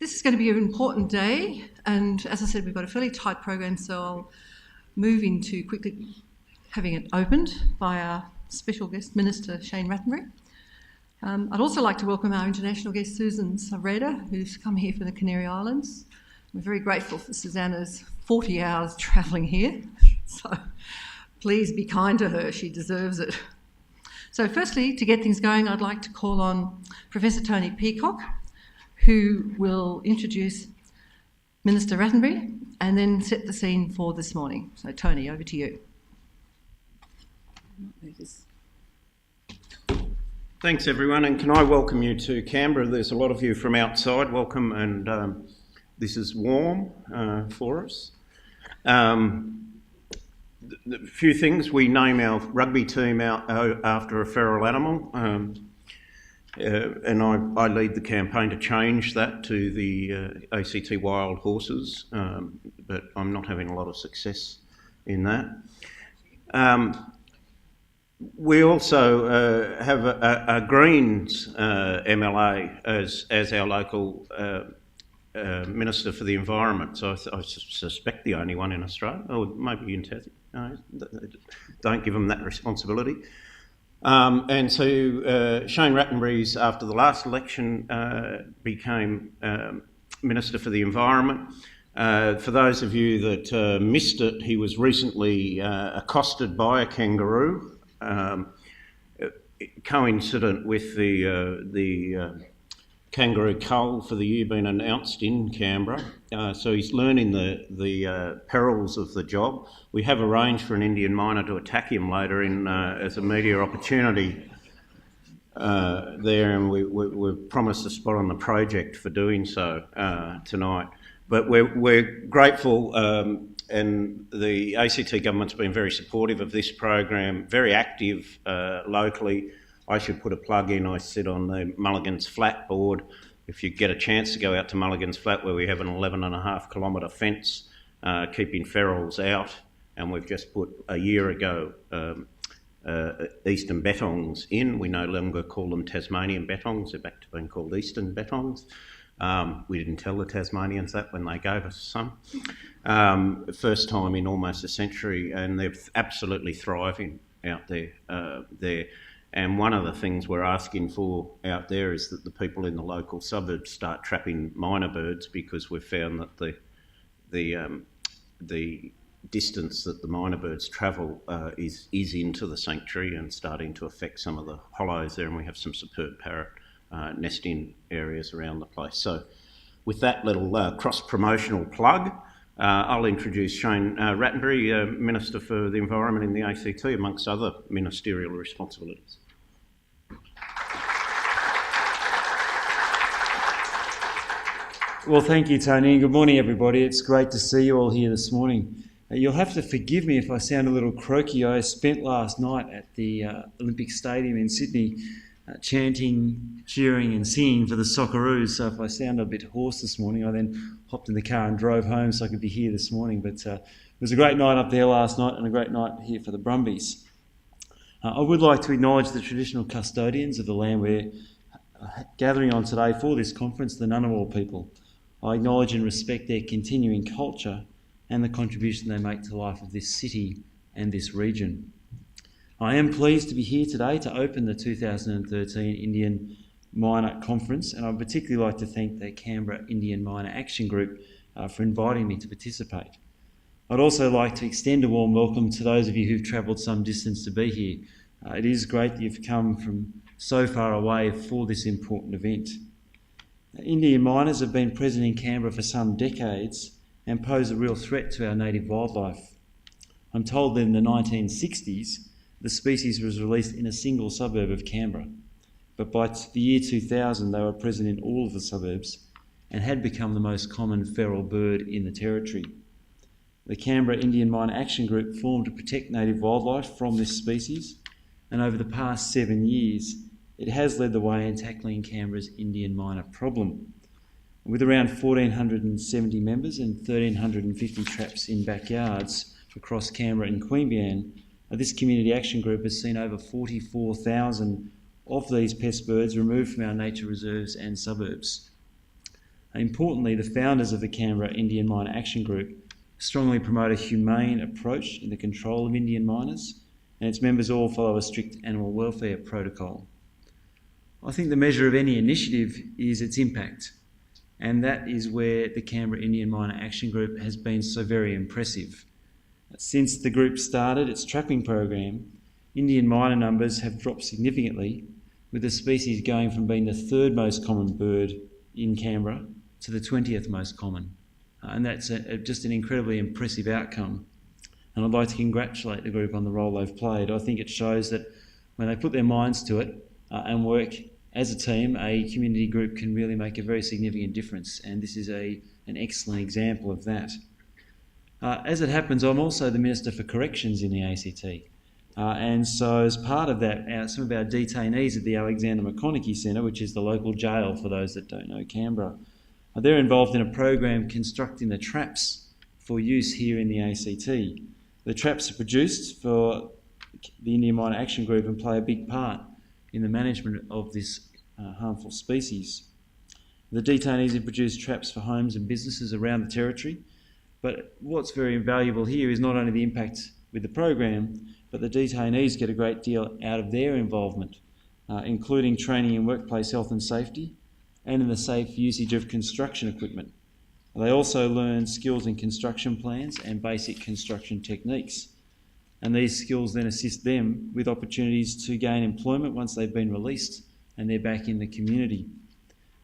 This is going to be an important day, and as I said, we've got a fairly tight program, so I'll move into quickly having it opened by our special guest, Minister Shane Rattenbury. I'd also like to welcome our international guest, Susan Savreda, who's come here from the Canary Islands. We're very grateful for Susanna's 40 hours travelling here, so please be kind to her, she deserves it. So firstly, to get things going, I'd like to call on Professor Tony Peacock, who will introduce Minister Rattenbury and then set the scene for this morning. So Tony, over to you. Thanks everyone, and can I welcome you to Canberra? There's a lot of you from outside, welcome, and this is warm for us. A few things, we name our rugby team after a feral animal. And I lead the campaign to change that to the ACT wild horses, but I'm not having a lot of success in that. We also have a Greens MLA as our local Minister for the Environment, so I suspect the only one in Australia, or maybe in Tassie. No, don't give them that responsibility. And so Shane Rattenbury's, after the last election, became Minister for the Environment. For those of you that missed it, he was recently accosted by a kangaroo, coincident with the kangaroo cull for the year being announced in Canberra. So he's learning the perils of the job. We have arranged for an Indian miner to attack him later in as a media opportunity there, and we've promised a spot on the project for doing so tonight. But we're grateful, and the ACT government's been very supportive of this program, very active locally. I should put a plug in, I sit on the Mulligan's Flat board. If you get a chance to go out to Mulligan's Flat, where we have an 11.5 kilometre fence keeping ferals out, and we've just put a year ago eastern bettongs in. We no longer call them Tasmanian bettongs, they're back to being called eastern bettongs. We didn't tell the Tasmanians that when they gave us some. First time in almost a century, and they're absolutely thriving out there. And one of the things we're asking for out there is that the people in the local suburbs start trapping myna birds, because we've found that the distance that the myna birds travel is into the sanctuary and starting to affect some of the hollows there, and we have some superb parrot nesting areas around the place. So with that little cross-promotional plug, I'll introduce Shane Rattenbury, Minister for the Environment in the ACT, amongst other ministerial responsibilities. Well, thank you, Tony, and good morning, everybody. It's great to see you all here this morning. You'll have to forgive me if I sound a little croaky. I spent last night at the Olympic Stadium in Sydney chanting, cheering and singing for the Socceroos, so if I sound a bit hoarse this morning, I then hopped in the car and drove home so I could be here this morning. But it was a great night up there last night and a great night here for the Brumbies. I would like to acknowledge the traditional custodians of the land we're gathering on today for this conference, the Ngunnawal people. I acknowledge and respect their continuing culture and the contribution they make to the life of this city and this region. I am pleased to be here today to open the 2013 Indian Miner Conference, and I'd particularly like to thank the Canberra Indian Miner Action Group for inviting me to participate. I'd also like to extend a warm welcome to those of you who've travelled some distance to be here. It is great that you've come from so far away for this important event. Indian miners have been present in Canberra for some decades and pose a real threat to our native wildlife. I'm told that in the 1960s, the species was released in a single suburb of Canberra, but by the year 2000 they were present in all of the suburbs and had become the most common feral bird in the territory. The Canberra Indian Miner Action Group formed to protect native wildlife from this species, and over the past 7 years it has led the way in tackling Canberra's Indian miner problem. With around 1,470 members and 1,350 traps in backyards across Canberra and Queanbeyan, this community action group has seen over 44,000 of these pest birds removed from our nature reserves and suburbs. Importantly, the founders of the Canberra Indian Miner Action Group strongly promote a humane approach in the control of Indian miners, and its members all follow a strict animal welfare protocol. I think the measure of any initiative is its impact, and that is where the Canberra Indian Miner Action Group has been so very impressive. Since the group started its trapping program, Indian miner numbers have dropped significantly, with the species going from being the third most common bird in Canberra to the 20th most common. And that's just an incredibly impressive outcome. And I'd like to congratulate the group on the role they've played. I think it shows that when they put their minds to it and work as a team, a community group can really make a very significant difference. And this is an excellent example of that. As it happens, I'm also the Minister for Corrections in the ACT. And so as part of that, some of our detainees at the Alexander McConaughey Centre, which is the local jail for those that don't know Canberra, they're involved in a program constructing the traps for use here in the ACT. The traps are produced for the Indian Miner Action Group and play a big part in the management of this harmful species. The detainees have produced traps for homes and businesses around the territory, but what's very valuable here is not only the impact with the program, but the detainees get a great deal out of their involvement, including training in workplace health and safety and in the safe usage of construction equipment. They also learn skills in construction plans and basic construction techniques. And these skills then assist them with opportunities to gain employment once they've been released and they're back in the community.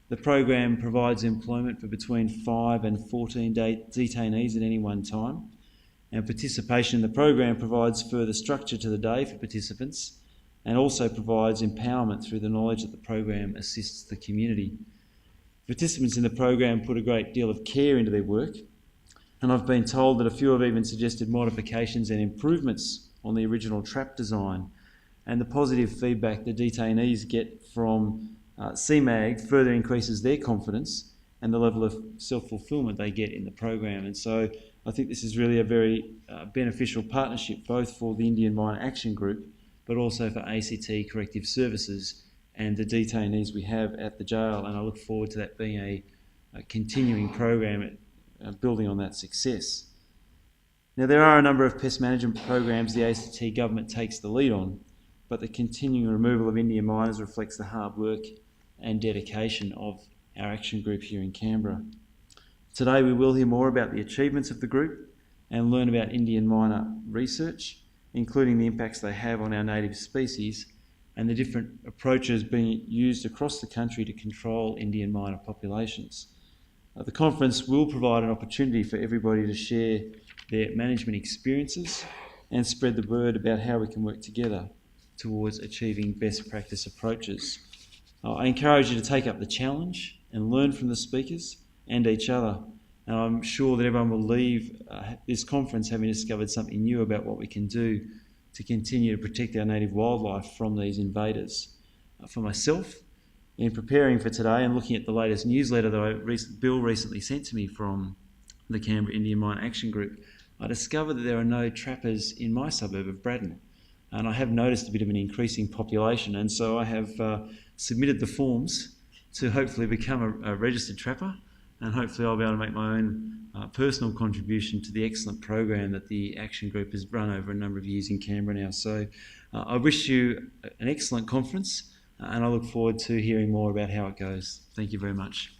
The program provides employment for between 5 and 14 detainees at any one time. And participation in the program provides further structure to the day for participants and also provides empowerment through the knowledge that the program assists the community. Participants in the program put a great deal of care into their work, and I've been told that a few have even suggested modifications and improvements on the original trap design, and the positive feedback the detainees get from CIMAG further increases their confidence and the level of self-fulfilment they get in the program. And so I think this is really a very beneficial partnership, both for the Indian Miner Action Group, but also for ACT Corrective Services and the detainees we have at the jail. And I look forward to that being a continuing program, building on that success. Now, there are a number of pest management programs the ACT government takes the lead on, but the continuing removal of Indian miners reflects the hard work and dedication of our action group here in Canberra. Today we will hear more about the achievements of the group and learn about Indian miner research, including the impacts they have on our native species and the different approaches being used across the country to control Indian miner populations. The conference will provide an opportunity for everybody to share their management experiences and spread the word about how we can work together towards achieving best practice approaches. I encourage you to take up the challenge and learn from the speakers and each other. And I'm sure that everyone will leave this conference having discovered something new about what we can do to continue to protect our native wildlife from these invaders. For myself, in preparing for today and looking at the latest newsletter that Bill recently sent to me from the Canberra Indian Miner Action Group, I discovered that there are no trappers in my suburb of Braddon. And I have noticed a bit of an increasing population, and so I have submitted the forms to hopefully become a registered trapper, and hopefully I'll be able to make my own personal contribution to the excellent program that the Action Group has run over a number of years in Canberra now. So I wish you an excellent conference, and I look forward to hearing more about how it goes. Thank you very much.